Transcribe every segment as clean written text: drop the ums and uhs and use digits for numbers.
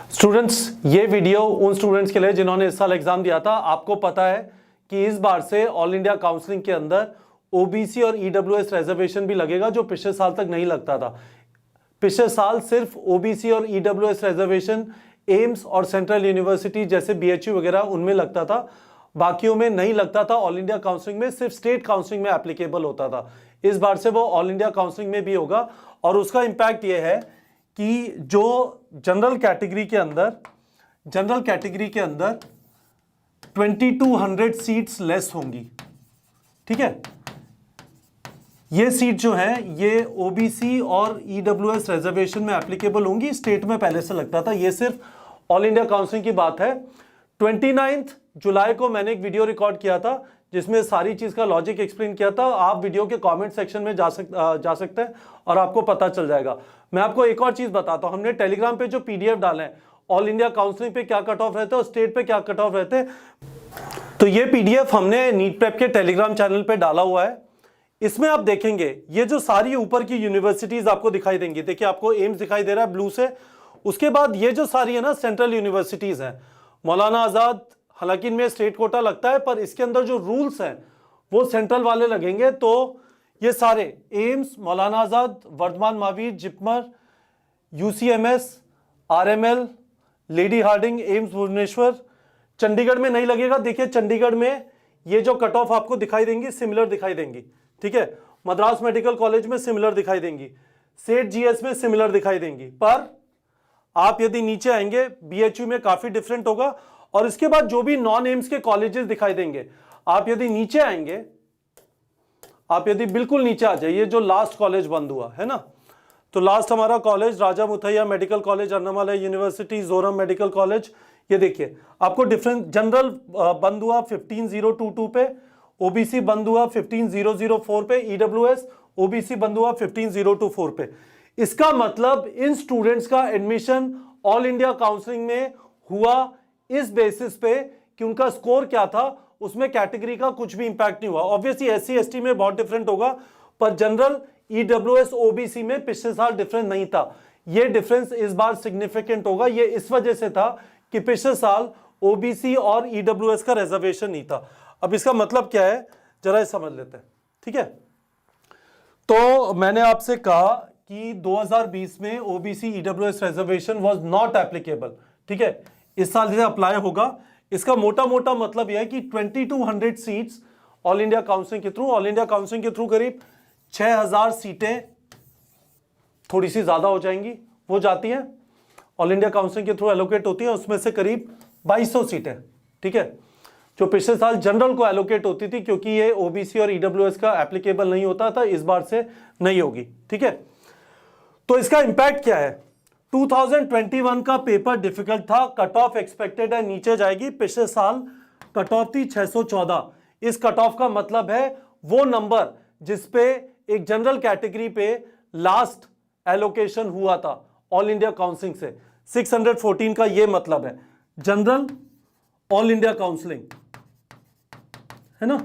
Students, ये video उन students के लिए जिन्होंने इस साल एग्जाम दिया था। आपको पता है कि इस बार से ऑल इंडिया काउंसलिंग के अंदर ओबीसी और ईडब्ल्यूएस रिजर्वेशन भी लगेगा, जो पिछले साल तक नहीं लगता था। पिछले साल सिर्फ ओबीसी और ईडब्ल्यूएस रिजर्वेशन एम्स और सेंट्रल यूनिवर्सिटी जैसे बीएचयू वगैरह उनमें लगता था, बाकियों में नहीं लगता था। ऑल इंडिया काउंसलिंग में सिर्फ स्टेट काउंसलिंग में एप्लीकेबल होता था। इस बार से वो ऑल इंडिया काउंसलिंग में भी होगा और उसका इंपैक्ट ये है कि जो जनरल कैटेगरी के अंदर 2200 सीट्स लेस होंगी। ठीक है, ये सीट जो है ये ओबीसी और ईडब्ल्यूएस रिजर्वेशन में एप्लीकेबल होंगी। स्टेट में पहले से लगता था। ये सिर्फ ऑल इंडिया काउंसलिंग की बात है। 29 जुलाई को मैंने एक वीडियो रिकॉर्ड किया था जिसमें सारी चीज का लॉजिक एक्सप्लेन किया था। आप वीडियो के कमेंट सेक्शन में जा सकते हैं और आपको पता चल जाएगा। मैं आपको एक और चीज बताता हूं, हमने टेलीग्राम पे जो पीडीएफ डाले हैं ऑल इंडिया काउंसलिंग पे क्या कट ऑफ रहते हैं और स्टेट पे क्या कट ऑफ रहते हैं, तो ये पीडीएफ हमने नीट प्रेप के टेलीग्राम चैनल पे डाला हुआ है। इसमें आप देखेंगे ये जो सारी ऊपर की यूनिवर्सिटीज आपको दिखाई देंगी। देखिए, आपको एम्स दिखाई दे रहा है ब्लू से। उसके बाद ये जो सारी है ना सेंट्रल यूनिवर्सिटीज हैं, मौलाना आजाद, हालांकि इनमें स्टेट कोटा लगता है पर इसके अंदर जो रूल्स हैं वो सेंट्रल वाले लगेंगे। तो ये सारे AIIMS, Maulana Azad, Vardhman Mahavir, JIPMER, UCMS, RML, lady Hardinge, AIIMS Bhubaneswar, Chandigarh में नहीं लगेगा। देखिए, चंडीगढ़ में ये जो कट ऑफ आपको दिखाई देंगी सिमिलर दिखाई देंगी। ठीक है, मद्रास मेडिकल कॉलेज में सिमिलर दिखाई देंगी, सेठ जीएस में सिमिलर दिखाई देंगी। पर आप यदि नीचे आएंगे बीएचयू में काफी डिफरेंट होगा। और इसके बाद जो भी नॉन एम्स के कॉलेजेस दिखाई देंगे, आप यदि नीचे आएंगे, आप यदि बिल्कुल नीचे आ जाइए, जो लास्ट कॉलेज बंद हुआ है ना, तो लास्ट हमारा college Raja Muthiah medical college, Annamalai university, Zoram medical college. ये देखिए, आपको डिफरेंट जनरल बंद हुआ 15022 पे, ओबीसी बंद हुआ 15004 पे, ईडब्ल्यूएस ओबीसी बंद हुआ 15024 पे। इसका मतलब इन स्टूडेंट्स का एडमिशन ऑल इंडिया काउंसलिंग में हुआ इस बेसिस पे कि उनका स्कोर क्या था, उसमें कैटेगरी का कुछ भी इंपैक्ट नहीं हुआ। ऑब्वियसली एससी एसटी में बहुत डिफरेंट होगा, पर जनरल ईडब्ल्यूएस ओबीसी में पिछले साल डिफरेंस नहीं था। ये डिफरेंस इस बार सिग्निफिकेंट होगा। ये इस वजह से था कि पिछले साल ओबीसी और ईडब्ल्यूएस का रिजर्वेशन नहीं था। अब इसका मतलब क्या है, जरा समझ लेते हैं। ठीक है, तो मैंने आपसे कहा कि 2020 में OBC EWS reservation was not applicable. ठीक है, इस साल जैसे अप्लाई होगा। इसका मोटा मोटा मतलब यह है कि 2200 सीट्स ऑल इंडिया काउंसलिंग के थ्रू करीब 6000 सीटें, थोड़ी सी ज्यादा हो जाएंगी, वो जाती हैं ऑल इंडिया काउंसलिंग के थ्रू एलोकेट होती है। उसमें से करीब 2200 सीटें, ठीक है, जो पिछले साल जनरल को एलोकेट होती थी, क्योंकि ये ओबीसी और ईडब्ल्यूएस का एप्लीकेबल नहीं होता था, इस बार से नहीं होगी। ठीक है, तो इसका इंपैक्ट क्या है। 2021 का पेपर डिफिकल्ट था, कट ऑफ एक्सपेक्टेड है नीचे जाएगी। पिछले साल कट ऑफ थी 614। इस कट ऑफ का मतलब है वो नंबर जिसपे एक जनरल कैटेगरी पे लास्ट एलोकेशन हुआ था ऑल इंडिया काउंसलिंग से, 614 का ये मतलब है जनरल ऑल इंडिया काउंसलिंग, है ना,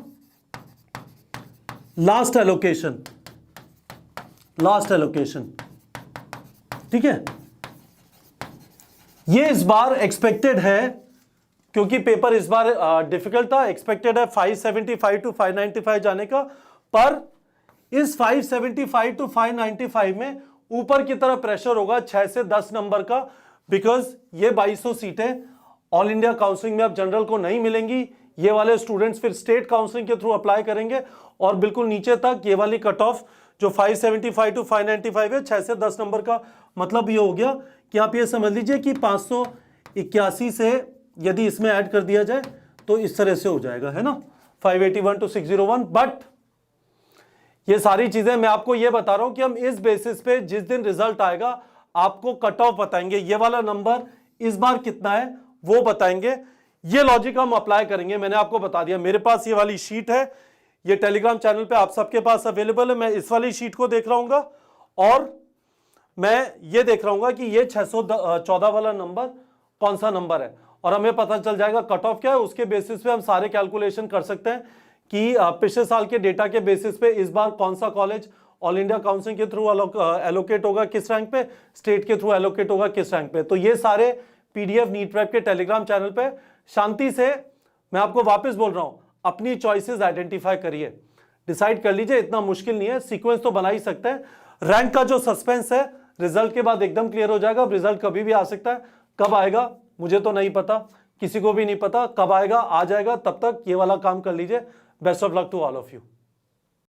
लास्ट एलोकेशन। ठीक है, ये इस बार एक्सपेक्टेड है, क्योंकि पेपर इस बार डिफिकल्ट था। एक्सपेक्टेड है 575 टू 595 जाने का, पर इस 575 टू 595 में ऊपर की तरफ प्रेशर होगा 6 से 10 नंबर का, बिकॉज ये 2200 सीटें ऑल इंडिया काउंसलिंग में अब जनरल को नहीं मिलेंगी। ये वाले स्टूडेंट्स फिर स्टेट काउंसलिंग के थ्रू अप्लाई करेंगे और बिल्कुल नीचे तक ये वाली कट ऑफ जो 575 टू 595 है, 6 से 10 नंबर का मतलब ये हो गया कि आप ये समझ लीजिए कि 581 से यदि इसमें ऐड कर दिया जाए तो इस तरह से हो जाएगा, है ना, 581 टू 601। बट ये सारी चीजें मैं आपको ये बता रहा हूं कि हम इस बेसिस पे जिस दिन रिजल्ट आएगा आपको कट ऑफ बताएंगे, ये वाला नंबर इस बार कितना है वो बताएंगे। ये लॉजिक हम अप्लाई करेंगे। मैंने आपको बता दिया, मेरे पास ये वाली शीट है, ये टेलीग्राम चैनल पे आप सबके पास अवेलेबल है। मैं इस वाली शीट को देख रहा हूँ और मैं ये देख रहा हूँ कि ये 614 वाला नंबर कौन सा नंबर है, और हमें पता चल जाएगा कट ऑफ क्या है। उसके बेसिस पे हम सारे कैलकुलेशन कर सकते हैं कि पिछले साल के डेटा के बेसिस पे इस बार कौन सा कॉलेज ऑल इंडिया काउंसलिंग के थ्रू एलोकेट होगा किस रैंक पे, स्टेट के थ्रू एलोकेट होगा किस रैंक पे। तो ये सारे पीडीएफ नीट प्रेप के टेलीग्राम चैनल पे। शांति से मैं आपको वापस बोल रहा हूं, अपनी चॉइसेस आइडेंटिफाई करिए, डिसाइड कर लीजिए, इतना मुश्किल नहीं है, सीक्वेंस तो बना ही सकते हैं। रैंक का जो सस्पेंस है रिजल्ट के बाद एकदम क्लियर हो जाएगा। रिजल्ट कभी भी आ सकता है, कब आएगा मुझे तो नहीं पता, किसी को भी नहीं पता कब आएगा, आ जाएगा। तब तक ये वाला काम कर लीजिए। Best of luck to all of you.